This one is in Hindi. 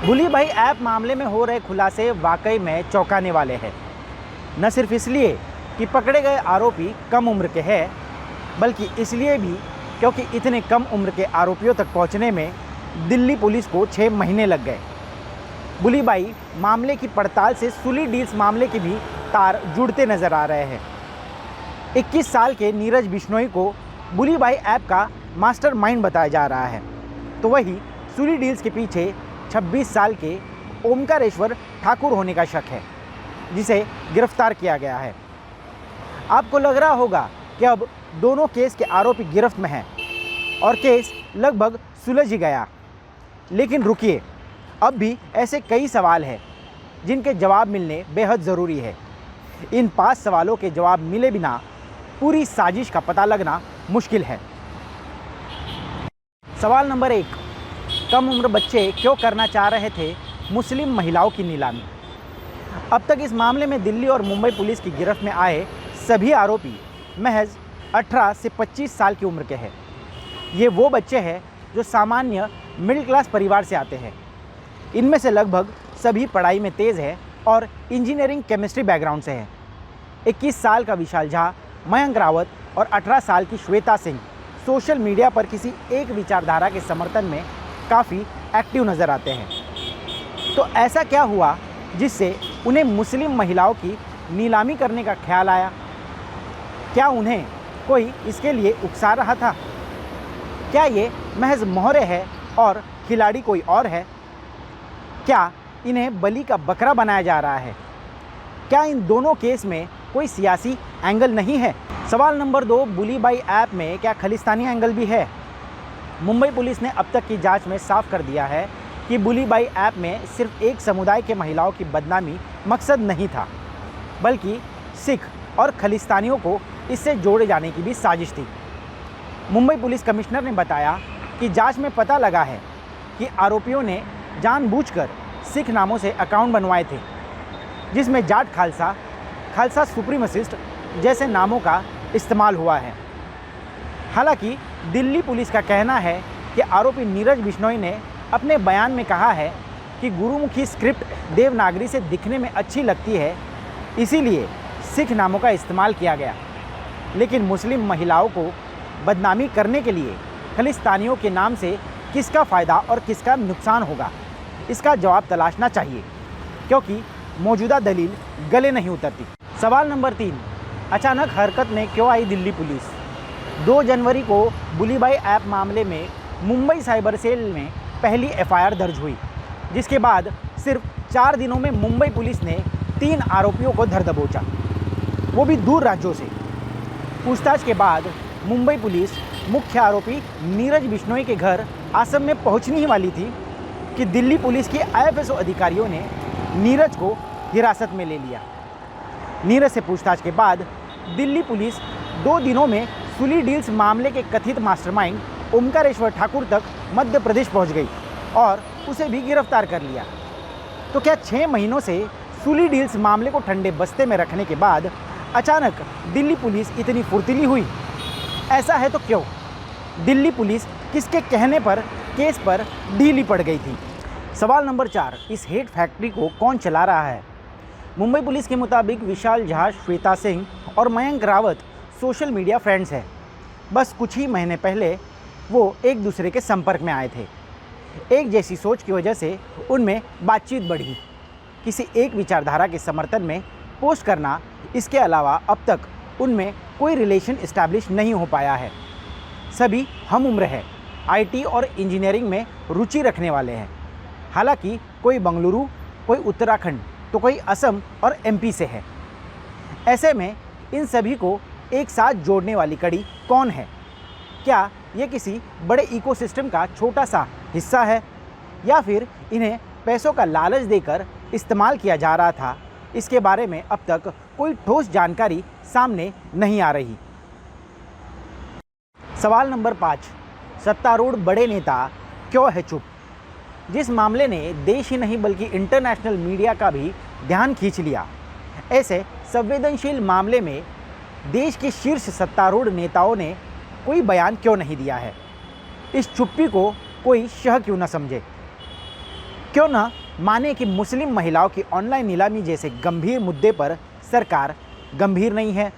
भूली भाई ऐप मामले में हो रहे खुलासे वाकई में चौंकाने वाले हैं। न सिर्फ इसलिए कि पकड़े गए आरोपी कम उम्र के हैं, बल्कि इसलिए भी क्योंकि इतने कम उम्र के आरोपियों तक पहुंचने में दिल्ली पुलिस को 6 महीने लग गए। भूली भाई मामले की पड़ताल से सुली डील्स मामले के भी तार जुड़ते नजर आ रहे हैं। 21 साल के नीरज बिश्नोई को भूली भाई ऐप का मास्टरमाइंड बताया जा रहा है, तो वही सुली डील्स के पीछे 26 साल के ओमकारेश्वर ठाकुर होने का शक है, जिसे गिरफ्तार किया गया है। आपको लग रहा होगा कि अब दोनों केस के आरोपी गिरफ्त में हैं और केस लगभग सुलझ ही गया, लेकिन रुकिए, अब भी ऐसे कई सवाल हैं जिनके जवाब मिलने बेहद ज़रूरी है। इन 5 सवालों के जवाब मिले बिना पूरी साजिश का पता लगना मुश्किल है। सवाल नंबर 1, कम उम्र बच्चे क्यों करना चाह रहे थे मुस्लिम महिलाओं की नीलामी? अब तक इस मामले में दिल्ली और मुंबई पुलिस की गिरफ्त में आए सभी आरोपी महज 18 से 25 साल की उम्र के हैं। ये वो बच्चे हैं जो सामान्य मिडिल क्लास परिवार से आते हैं। इनमें से लगभग सभी पढ़ाई में तेज़ है और इंजीनियरिंग केमिस्ट्री बैकग्राउंड से हैं। 21 साल का विशाल झा, मयंक रावत और 18 साल की श्वेता सिंह सोशल मीडिया पर किसी एक विचारधारा के समर्थन में काफ़ी एक्टिव नज़र आते हैं। तो ऐसा क्या हुआ जिससे उन्हें मुस्लिम महिलाओं की नीलामी करने का ख्याल आया? क्या उन्हें कोई इसके लिए उकसा रहा था? क्या ये महज मोहरे है और खिलाड़ी कोई और है? क्या इन्हें बलि का बकरा बनाया जा रहा है? क्या इन दोनों केस में कोई सियासी एंगल नहीं है? सवाल नंबर 2, भूली भाई ऐप में क्या खालिस्तानी एंगल भी है? मुंबई पुलिस ने अब तक की जांच में साफ कर दिया है कि भूली भाई ऐप में सिर्फ एक समुदाय के महिलाओं की बदनामी मकसद नहीं था, बल्कि सिख और खालिस्तानियों को इससे जोड़े जाने की भी साजिश थी। मुंबई पुलिस कमिश्नर ने बताया कि जांच में पता लगा है कि आरोपियों ने जानबूझकर सिख नामों से अकाउंट बनवाए थे, जिसमें जाट खालसा, खालसा सुप्रीमसिस्ट जैसे नामों का इस्तेमाल हुआ है। हालांकि दिल्ली पुलिस का कहना है कि आरोपी नीरज बिश्नोई ने अपने बयान में कहा है कि गुरुमुखी स्क्रिप्ट देवनागरी से दिखने में अच्छी लगती है, इसीलिए सिख नामों का इस्तेमाल किया गया। लेकिन मुस्लिम महिलाओं को बदनामी करने के लिए खालिस्तानियों के नाम से किसका फ़ायदा और किसका नुकसान होगा, इसका जवाब तलाशना चाहिए, क्योंकि मौजूदा दलील गले नहीं उतरती। सवाल नंबर 3, अचानक हरकत में क्यों आई दिल्ली पुलिस? 2 जनवरी को भूली भाई ऐप मामले में मुंबई साइबर सेल में पहली एफआईआर दर्ज हुई, जिसके बाद सिर्फ 4 दिनों में मुंबई पुलिस ने 3 आरोपियों को धर दबोचा, वो भी दूर राज्यों से। पूछताछ के बाद मुंबई पुलिस मुख्य आरोपी नीरज बिश्नोई के घर आसम में पहुंचने ही वाली थी कि दिल्ली पुलिस के आईएफएसओ अधिकारियों ने नीरज को हिरासत में ले लिया। नीरज से पूछताछ के बाद दिल्ली पुलिस 2 दिनों में सुली डील्स मामले के कथित मास्टरमाइंड ओमकारेश्वर ठाकुर तक मध्य प्रदेश पहुंच गई और उसे भी गिरफ्तार कर लिया। तो क्या 6 महीनों से सुली डील्स मामले को ठंडे बस्ते में रखने के बाद अचानक दिल्ली पुलिस इतनी फुर्तीली हुई? ऐसा है तो क्यों? दिल्ली पुलिस किसके कहने पर केस पर ढीली पड़ गई थी? सवाल नंबर 4, इस हेट फैक्ट्री को कौन चला रहा है? मुंबई पुलिस के मुताबिक विशाल झा, श्वेता सिंह और Mayank Rawat social media friends हैं। बस कुछ ही महीने पहले वो एक दूसरे के संपर्क में आए थे। एक जैसी सोच की वजह से उनमें बातचीत बढ़ी। किसी एक विचारधारा के समर्थन में पोस्ट करना, इसके अलावा अब तक उनमें कोई रिलेशन इस्टेब्लिश नहीं हो पाया है। सभी हम उम्र है, आईटी और इंजीनियरिंग में रुचि रखने वाले हैं। हालांकि कोई बंगलुरु, कोई उत्तराखंड, तो कोई असम और एमपी से है। ऐसे में इन सभी को एक साथ जोड़ने वाली कड़ी कौन है? क्या ये किसी बड़े इकोसिस्टम का छोटा सा हिस्सा है, या फिर इन्हें पैसों का लालच देकर इस्तेमाल किया जा रहा था? इसके बारे में अब तक कोई ठोस जानकारी सामने नहीं आ रही। सवाल नंबर 5, सत्तारूढ़ बड़े नेता क्यों है चुप? जिस मामले ने देश ही नहीं बल्कि इंटरनेशनल मीडिया का भी ध्यान खींच लिया, ऐसे संवेदनशील मामले में देश के शीर्ष सत्तारूढ़ नेताओं ने कोई बयान क्यों नहीं दिया है? इस चुप्पी को कोई शह क्यों न समझे? क्यों ना माने कि मुस्लिम महिलाओं की ऑनलाइन नीलामी जैसे गंभीर मुद्दे पर सरकार गंभीर नहीं है